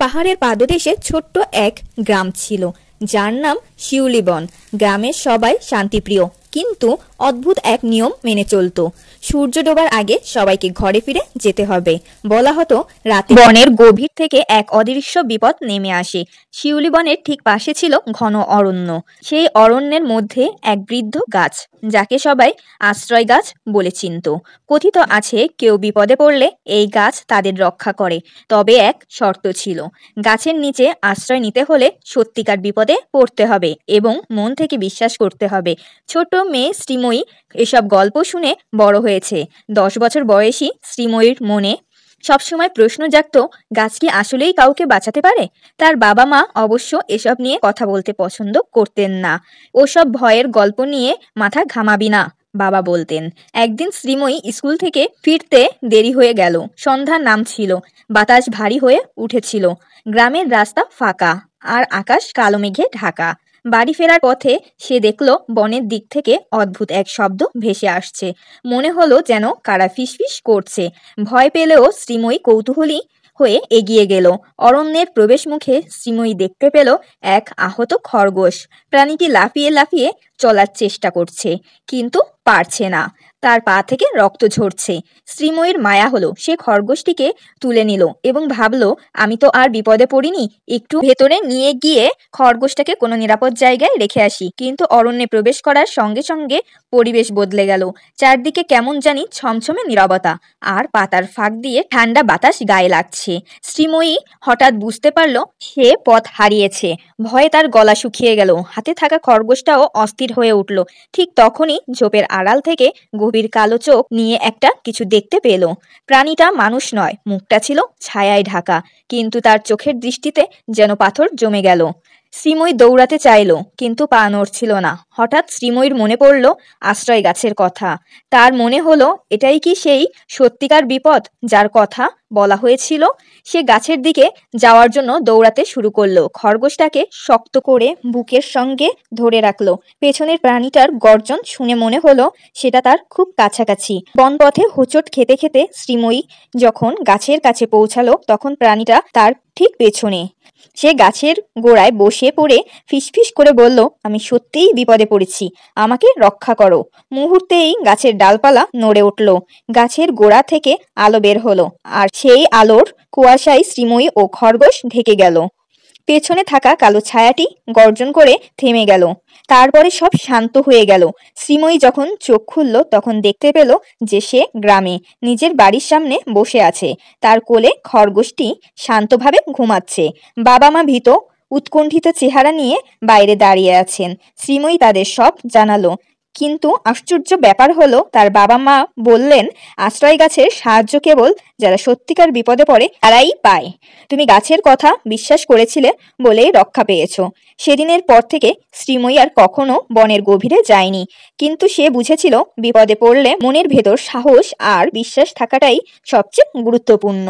পাহাড়ের পাদদেশে ছোট্ট এক গ্রাম ছিল, যার নাম শিউলিবন। গ্রামের সবাই শান্তিপ্রিয়, কিন্তু অদ্ভুত এক নিয়ম মেনে চলত। সূর্য ডোবার আগে সবাইকে ঘরে ফিরে যেতে হবে। বলা হতো রাতে বনের গভীর থেকে এক অদৃশ্য বিপদ নেমে আসে। শিউলি বনের ঠিক পাশে ছিল ঘন অরণ্য। সেই অরণ্যের মধ্যে এক বৃদ্ধ গাছ, যাকে সবাই আশ্রয় গাছ বলে চিনত। কথিত আছে কেউ বিপদে পড়লে এই গাছ তাদের রক্ষা করে। তবে এক শর্ত ছিল, গাছের নিচে আশ্রয় নিতে হলে সত্যিকার বিপদে পড়তে হবে এবং মন থেকে বিশ্বাস করতে হবে। ছোট মেয়ে শ্রীময়ী এসব গল্প শুনে বড় হয়েছে। 10 বছর বয়সী শ্রীময়ীর মনে সবসময় প্রশ্ন জাগত, গাছ কি আসলেই কাউকে বাঁচাতে পারে? তার বাবা মা অবশ্য এসব নিয়ে কথা বলতে পছন্দ করতেন না। ওসব ভয়ের গল্প নিয়ে মাথা ঘামাবি না, বাবা বলতেন। একদিন শ্রীময়ী স্কুল থেকে ফিরতে দেরি হয়ে গেল। সন্ধ্যার নামছিল, বাতাস ভারী হয়ে উঠেছিল। গ্রামের রাস্তা ফাঁকা আর আকাশ কালো মেঘে ঢাকা। বাড়ি ফেরার পথে সে দেখল বনের দিক থেকে অদ্ভুত এক শব্দ ভেসে আসছে। মনে হলো যেন কারা ফিসফিস করছে। ভয় পেলেও শ্রীময়ী কৌতূহলী হয়ে এগিয়ে গেল। অরণ্যের প্রবেশ মুখে শ্রীময়ী দেখতে পেল এক আহত খরগোশ। প্রাণীটি লাফিয়ে লাফিয়ে চলার চেষ্টা করছে, কিন্তু পারছে না। তার পা থেকে রক্ত ঝরছে। শ্রীময়ীর মায়া হলো। সে খরগোশটিকে তুলে নিল এবং ভাবল, আমি তো আর বিপদে পড়িনি, একটু ভেতরে নিয়ে গিয়ে খরগোশটাকে কোনো নিরাপদ জায়গায় রেখে আসি। কিন্তু অরণ্যে প্রবেশ করার সঙ্গে সঙ্গে পরিবেশ বদলে গেল। চারদিকে কেমন জানি ছমছমে নীরবতা, আর পাতার ফাঁক দিয়ে ঠান্ডা বাতাস গায়ে লাগছে। শ্রীময়ী হঠাৎ বুঝতে পারল সে পথ হারিয়েছে। ভয়ে তার গলা শুকিয়ে গেল। হাতে থাকা খরগোশটাও অস্থির হয়ে উঠল। ঠিক তখনই ঝোপের আড়াল থেকে গভীর কালো চোখ নিয়ে একটা কিছু দেখতে পেল। প্রাণীটা মানুষ নয়, মুখটা ছিল ছায়ায় ঢাকা, কিন্তু তার চোখের দৃষ্টিতে যেন পাথর জমে গেল। শ্রীময়ী দৌড়াতে চাইল, কিন্তু পা নড়ছিল না। হঠাৎ শ্রীময়ীর মনে পড়ল আশ্রয় গাছের কথা। তার মনে হলো, এটাই কি সেই সত্যিকার বিপদ যার কথা বলা হয়েছিল? সে গাছের দিকে যাওয়ার জন্য দৌড়াতে শুরু করলো। খরগোশটাকে শক্ত করে বুকের সঙ্গে ধরে রাখলো। পেছনের প্রাণীটার গর্জন শুনে মনে হলো সেটা তার খুব কাছাকাছি। বনপথে হোঁচট খেতে খেতে শ্রীময়ী যখন গাছের কাছে পৌঁছালো, তখন প্রাণীটা তার ঠিক পেছনে। সে গাছের গোড়ায় বসে পড়ে ফিসফিস করে বলল, আমি সত্যিই বিপদে পড়েছি, আমাকে রক্ষা করো। মুহূর্তেই গাছের ডালপালা নড়ে উঠল। গাছের গোড়া থেকে আলো বের হলো, আর সেই আলোর কুয়াশায় শ্রীময়ী ও খরগোশ ঢেকে গেল। পেছনে থাকা কালো ছায়াটি গর্জন করে থেমে গেল। তারপরে সব শান্ত হয়ে গেল। শ্রীময়ী যখন চোখ খুলল, তখন দেখতে পেল যে সে গ্রামে নিজের বাড়ির সামনে বসে আছে। তার কোলে খরগোশটি শান্তভাবে ঘুমাচ্ছে। বাবা মা ভীত উৎকণ্ঠিত চেহারা নিয়ে বাইরে দাঁড়িয়ে আছেন। শ্রীময়ী তাদের সব জানালো, কিন্তু আশ্চর্য ব্যাপার হলো তার বাবা মা বললেন, আশ্রয় গাছের সাহায্য কেবল যারা সত্যিকার বিপদে পড়ে তারাই পায়। তুমি গাছের কথা বিশ্বাস করেছিলে বলেই রক্ষা পেয়েছো। সেদিনের পর থেকে শ্রীময়ী আর কখনো বনের গভীরে যায়নি, কিন্তু সে বুঝেছিল বিপদে পড়লে মনের ভেতর সাহস আর বিশ্বাস থাকাটাই সবচেয়ে গুরুত্বপূর্ণ।